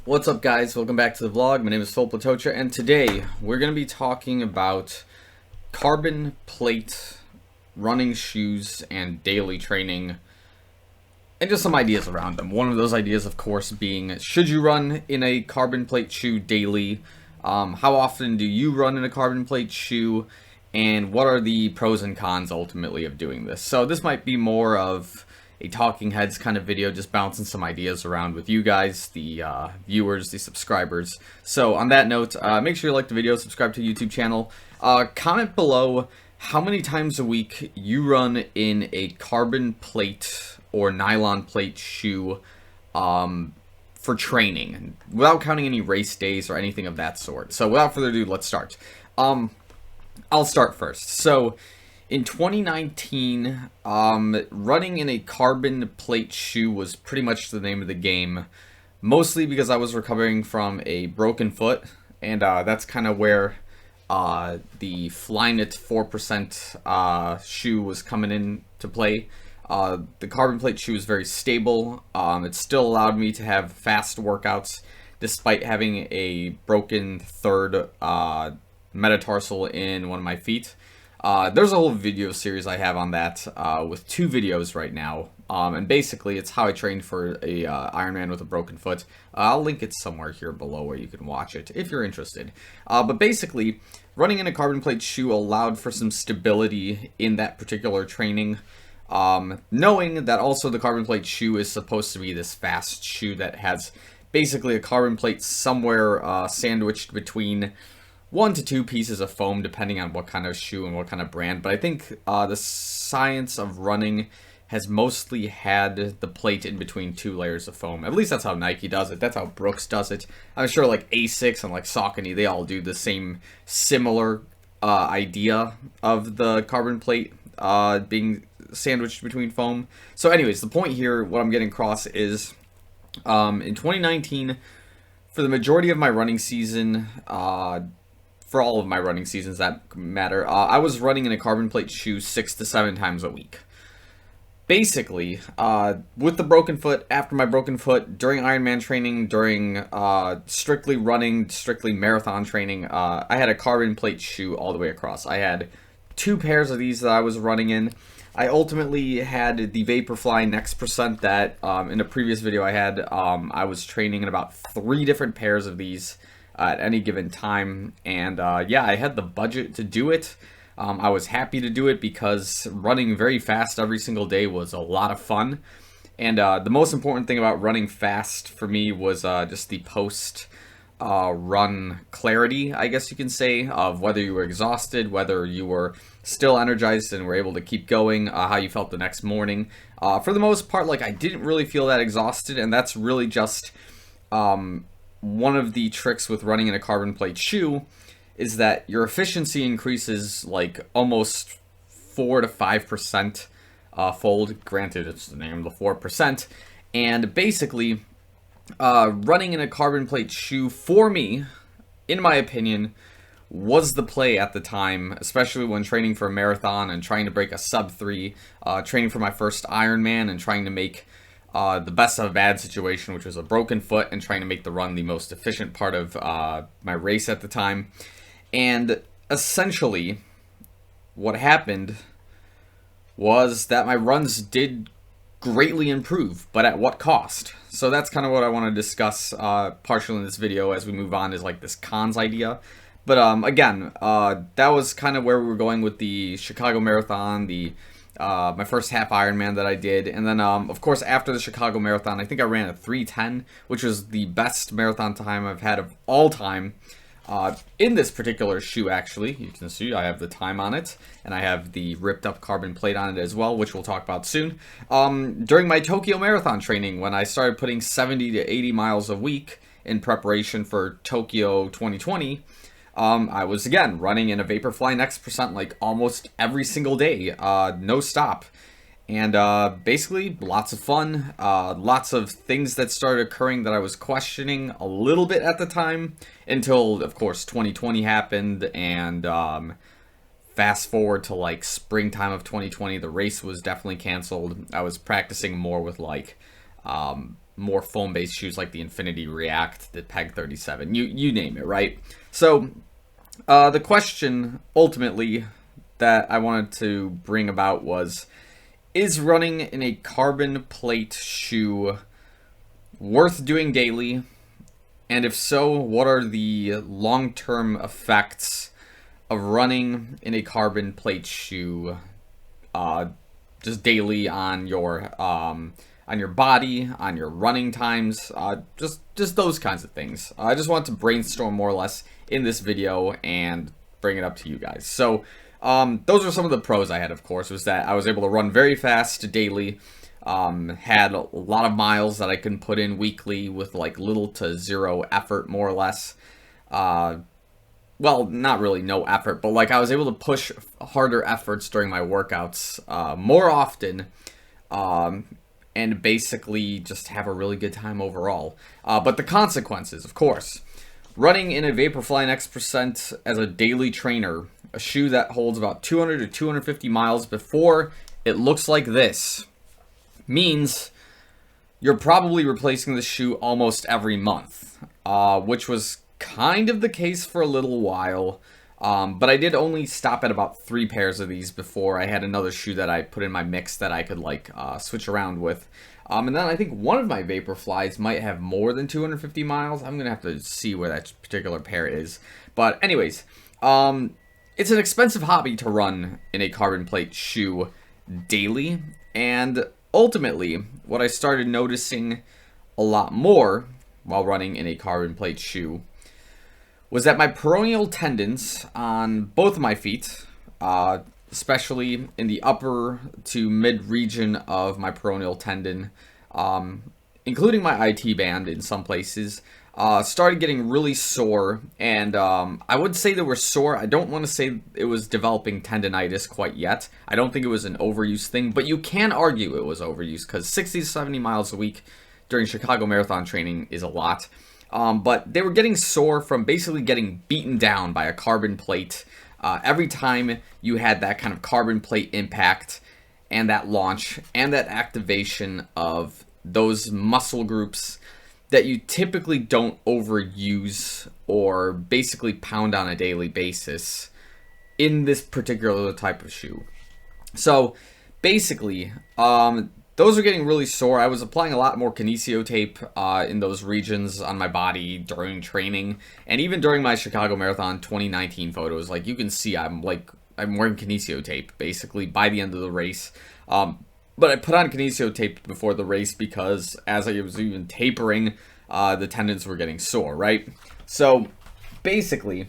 What's up, guys? Welcome back to the vlog. My name is Filip, Latocha, and today we're going to be talking about carbon plate running shoes and daily training and just some ideas around them. One of those ideas, of course, being should you run in a carbon plate shoe daily? How often do you run in a carbon plate shoe? And what are the pros and cons ultimately of doing this? So this might be more of a talking heads kind of video, just bouncing some ideas around with you guys, the viewers, the subscribers. So on that note, make sure you like the video, subscribe to the YouTube channel. Comment below how many times a week you run in a carbon plate or nylon plate shoe for training, without counting any race days or anything of that sort. So without further ado, let's start. I'll start first. So in 2019, running in a carbon plate shoe was pretty much the name of the game, mostly because I was recovering from a broken foot, and that's kind of where the Flyknit 4% shoe was coming in to play. The carbon plate shoe is very stable. It still allowed me to have fast workouts despite having a broken third metatarsal in one of my feet. There's a whole video series I have on that with 2 videos right now, and basically it's how I trained for a Ironman with a broken foot. I'll link it somewhere here below where you can watch it if you're interested. But basically, running in a carbon plate shoe allowed for some stability in that particular training, knowing that also the carbon plate shoe is supposed to be this fast shoe that has basically a carbon plate somewhere sandwiched between 1 to 2 pieces of foam, depending on what kind of shoe and what kind of brand. But I think the science of running has mostly had the plate in between 2 layers of foam. At least that's how Nike does it. That's how Brooks does it. I'm sure like Asics and like Saucony, they all do the same similar idea of the carbon plate being sandwiched between foam. So anyways, the point here, what I'm getting across is in 2019, for the majority of my running season, for all of my running seasons that matter, I was running in a carbon plate shoe 6 to 7 times a week. Basically, with the broken foot, after my broken foot, during Ironman training, during strictly running, strictly marathon training, I had a carbon plate shoe all the way across. I had 2 pairs of these that I was running in. I ultimately had the Vaporfly Next Percent that in a previous video I had. I was training in about 3 different pairs of these at any given time, and yeah, I had the budget to do it. I was happy to do it because running very fast every single day was a lot of fun, and the most important thing about running fast for me was just the post run clarity, I guess you can say, of whether you were exhausted, whether you were still energized and were able to keep going, how you felt the next morning. For the most part, like, I didn't really feel that exhausted, and that's really just one of the tricks with running in a carbon plate shoe is that your efficiency increases like almost 4 to 5% fold. Granted, it's the name of the 4%. And basically, running in a carbon plate shoe, for me, in my opinion, was the play at the time, especially when training for a marathon and trying to break a sub 3, training for my first Ironman and trying to make the best of a bad situation, which was a broken foot, and trying to make the run the most efficient part of my race at the time. And essentially, what happened was that my runs did greatly improve, but at what cost? So that's kind of what I want to discuss partially in this video as we move on, is like this cons idea. But again, that was kind of where we were going with the Chicago Marathon, my first half Ironman that I did, and then of course after the Chicago Marathon, I think I ran a 3:10, which was the best marathon time I've had of all time. In this particular shoe, actually, you can see I have the time on it, and I have the ripped up carbon plate on it as well, which we'll talk about soon. During my Tokyo Marathon training, when I started putting 70 to 80 miles a week in preparation for Tokyo 2020, I was, again, running in a Vaporfly Next Percent like almost every single day, no stop. And basically, lots of fun, lots of things that started occurring that I was questioning a little bit at the time, until, of course, 2020 happened, and fast forward to, like, springtime of 2020, the race was definitely canceled. I was practicing more with, like, more foam-based shoes like the Infinity React, the Peg 37, you name it, right? So the question ultimately that I wanted to bring about was, is running in a carbon plate shoe worth doing daily? And if so, what are the long-term effects of running in a carbon plate shoe just daily on your body, on your running times, just those kinds of things. I just want to brainstorm more or less in this video and bring it up to you guys. So those are some of the pros I had, of course, was that I was able to run very fast daily, had a lot of miles that I can put in weekly with like little to zero effort, more or less. Well, not really no effort, but like I was able to push harder efforts during my workouts more often, and basically just have a really good time overall. But the consequences, of course. Running in a Vaporfly X% as a daily trainer, a shoe that holds about 200 to 250 miles before it looks like this, means you're probably replacing the shoe almost every month, which was kind of the case for a little while, but I did only stop at about 3 pairs of these before I had another shoe that I put in my mix that I could like switch around with. And then I think one of my Vaporflies might have more than 250 miles. I'm gonna have to see where that particular pair is. But anyways, it's an expensive hobby to run in a carbon plate shoe daily, and ultimately what I started noticing a lot more while running in a carbon plate shoe was that my peroneal tendons on both of my feet, especially in the upper to mid region of my peroneal tendon, including my IT band in some places, started getting really sore. And I would say they were sore. I don't want to say it was developing tendonitis quite yet. I don't think it was an overuse thing, but you can argue it was overuse because 60 to 70 miles a week during Chicago Marathon training is a lot. But they were getting sore from basically getting beaten down by a carbon plate. Every time you had that kind of carbon plate impact and that launch and that activation of those muscle groups that you typically don't overuse or basically pound on a daily basis in this particular type of shoe. So basically, those are getting really sore. I was applying a lot more kinesio tape in those regions on my body during training, and even during my Chicago Marathon 2019 photos. Like you can see, I'm wearing kinesio tape basically by the end of the race. But I put on kinesio tape before the race because as I was even tapering, the tendons were getting sore, right? So basically,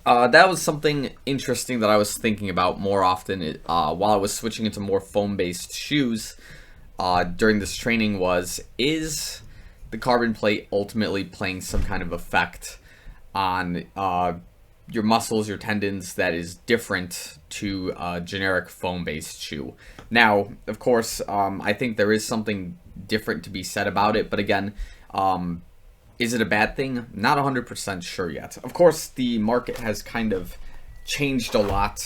that was something interesting that I was thinking about more often while I was switching into more foam-based shoes during this training is the carbon plate ultimately playing some kind of effect on your muscles, your tendons that is different to a generic foam-based shoe. Now, of course, I think there is something different to be said about it, but again, is it a bad thing? Not 100% sure yet. Of course, the market has kind of changed a lot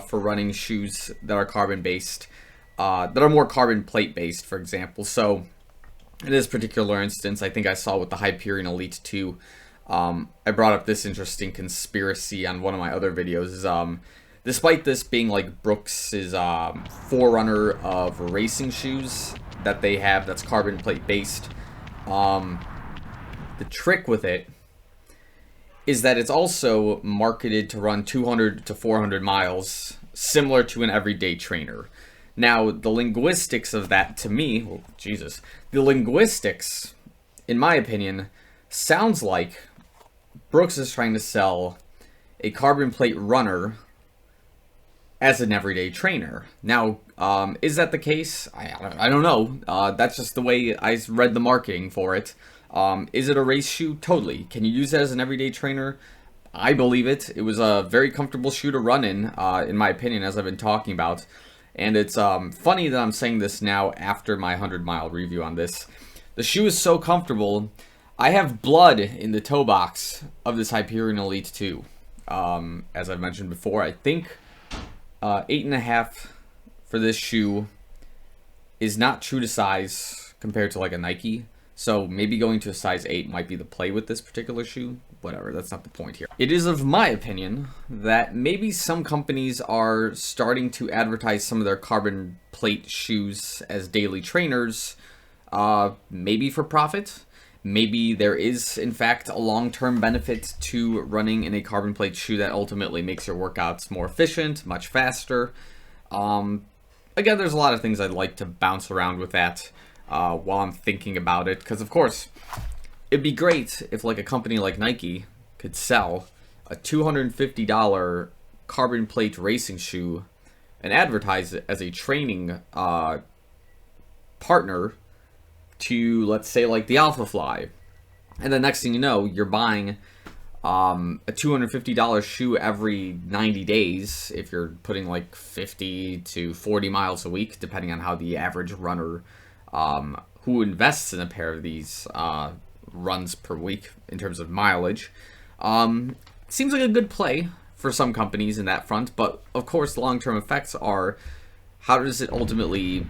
for running shoes that are carbon-based, that are more carbon plate-based, for example. So, in this particular instance, I think I saw with the Hyperion Elite 2, I brought up this interesting conspiracy on one of my other videos. Despite this being like Brooks's forerunner of racing shoes that they have that's carbon plate-based, the trick with it is that it's also marketed to run 200 to 400 miles, similar to an everyday trainer. Now, the linguistics of that, to me, oh, Jesus, the linguistics, in my opinion, sounds like Brooks is trying to sell a carbon plate runner as an everyday trainer. Now, is that the case? I don't know. That's just the way I read the marketing for it. Is it a race shoe? Totally. Can you use it as an everyday trainer? I believe it. It was a very comfortable shoe to run in my opinion, as I've been talking about. And it's funny that I'm saying this now after my 100-mile review on this. The shoe is so comfortable, I have blood in the toe box of this Hyperion Elite 2. As I've mentioned before, I think 8.5 for this shoe is not true to size compared to like a Nike. So maybe going to a size 8 might be the play with this particular shoe. Whatever, that's not the point here. It is of my opinion that maybe some companies are starting to advertise some of their carbon plate shoes as daily trainers, maybe for profit. Maybe there is, in fact, a long-term benefit to running in a carbon plate shoe that ultimately makes your workouts more efficient, much faster. Again, there's a lot of things I'd like to bounce around with that while I'm thinking about it. Because, of course, it'd be great if, like, a company like Nike could sell a $250 carbon plate racing shoe and advertise it as a training partner to, let's say, like the Alpha Fly. And the next thing you know, you're buying a $250 shoe every 90 days if you're putting like 50 to 40 miles a week, depending on how the average runner who invests in a pair of these runs per week in terms of mileage. Seems like a good play for some companies in that front, but of course the long-term effects are, how does it ultimately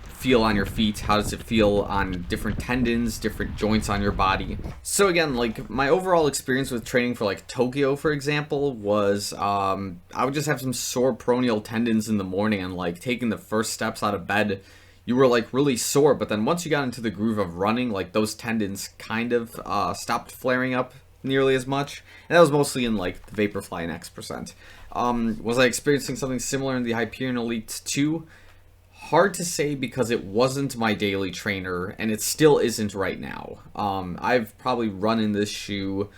feel on your feet? How does it feel on different tendons, different joints on your body? So again, like, my overall experience with training for like Tokyo, for example, was I would just have some sore peroneal tendons in the morning, and like taking the first steps out of bed, you were like really sore, but then once you got into the groove of running, like those tendons kind of stopped flaring up nearly as much. And that was mostly in like the Vaporfly and X%. Was I experiencing something similar in the Hyperion Elite 2? Hard to say, because it wasn't my daily trainer, and it still isn't right now. I've probably run in this shoe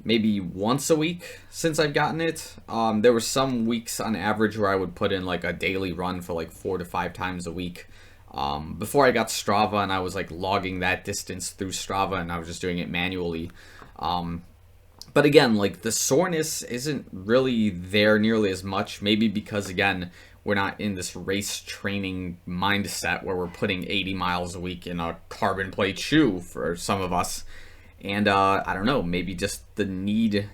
maybe once a week since I've gotten it. There were some weeks on average where I would put in like a daily run for like 4 to 5 times a week. Before I got Strava, and I was like logging that distance through Strava, and I was just doing it manually. But again, like, the soreness isn't really there nearly as much, maybe because, again, we're not in this race training mindset where we're putting 80 miles a week in a carbon plate shoe for some of us. And I don't know, maybe just the need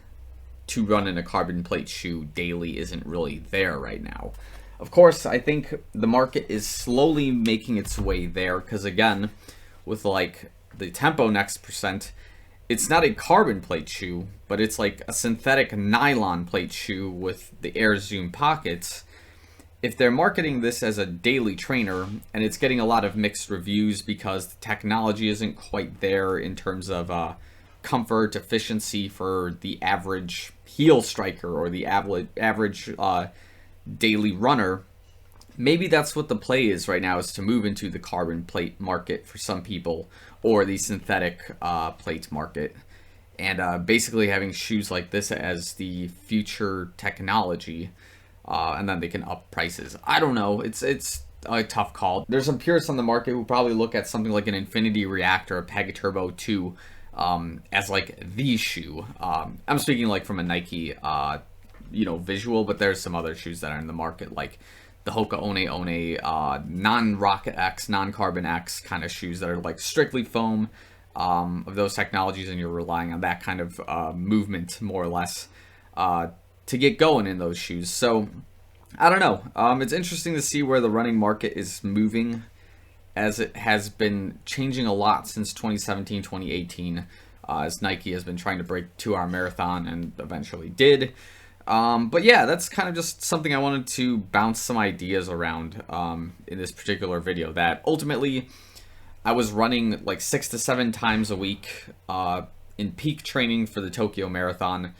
to run in a carbon plate shoe daily isn't really there right now. Of course, I think the market is slowly making its way there, because again, with like the Tempo Next %, it's not a carbon plate shoe, but it's like a synthetic nylon plate shoe with the Air Zoom pockets. If they're marketing this as a daily trainer, and it's getting a lot of mixed reviews because the technology isn't quite there in terms of comfort, efficiency for the average heel striker or the average daily runner, maybe that's what the play is right now, is to move into the carbon plate market for some people, or the synthetic plate market, and basically having shoes like this as the future technology. And then they can up prices. I don't know. It's a tough call. There's some purists on the market who probably look at something like an Infinity React or a Pega Turbo 2 as like the shoe. I'm speaking like from a Nike, visual, but there's some other shoes that are in the market, like the Hoka One non-Rocket X, non-Carbon X kind of shoes that are like strictly foam of those technologies, and you're relying on that kind of movement more or less to get going in those shoes. So I don't know. It's interesting to see where the running market is moving, as it has been changing a lot since 2017, 2018, as Nike has been trying to break 2-hour marathon and eventually did. But yeah, that's kind of just something I wanted to bounce some ideas around in this particular video, that ultimately I was running like 6 to 7 times a week in peak training for the Tokyo Marathon,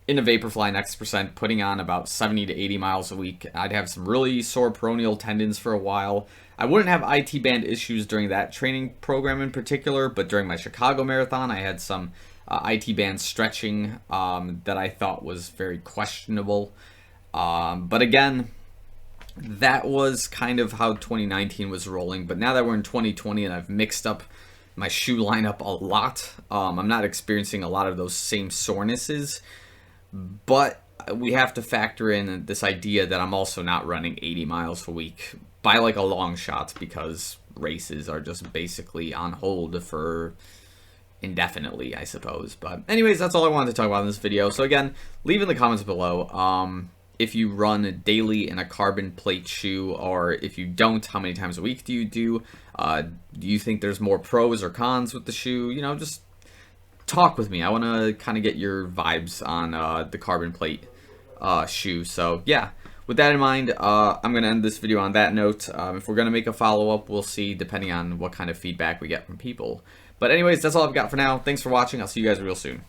in a Vaporfly Next %, putting on about 70 to 80 miles a week. I'd have some really sore peroneal tendons for a while. I wouldn't have IT band issues during that training program in particular, but during my Chicago Marathon, I had some IT band stretching that I thought was very questionable. But again, that was kind of how 2019 was rolling. But now that we're in 2020 and I've mixed up my shoe lineup a lot, I'm not experiencing a lot of those same sorenesses. But we have to factor in this idea that I'm also not running 80 miles a week by like a long shot, because races are just basically on hold for indefinitely, I suppose. But anyways, that's all I wanted to talk about in this video. So again, leave in the comments below if you run daily in a carbon plate shoe, or if you don't, how many times a week do you do? Do you think there's more pros or cons with the shoe? You know, just talk with me. I want to kind of get your vibes on the carbon plate shoe. So yeah, with that in mind, I'm going to end this video on that note. If we're going to make a follow-up, we'll see depending on what kind of feedback we get from people. But anyways, that's all I've got for now. Thanks for watching. I'll see you guys real soon.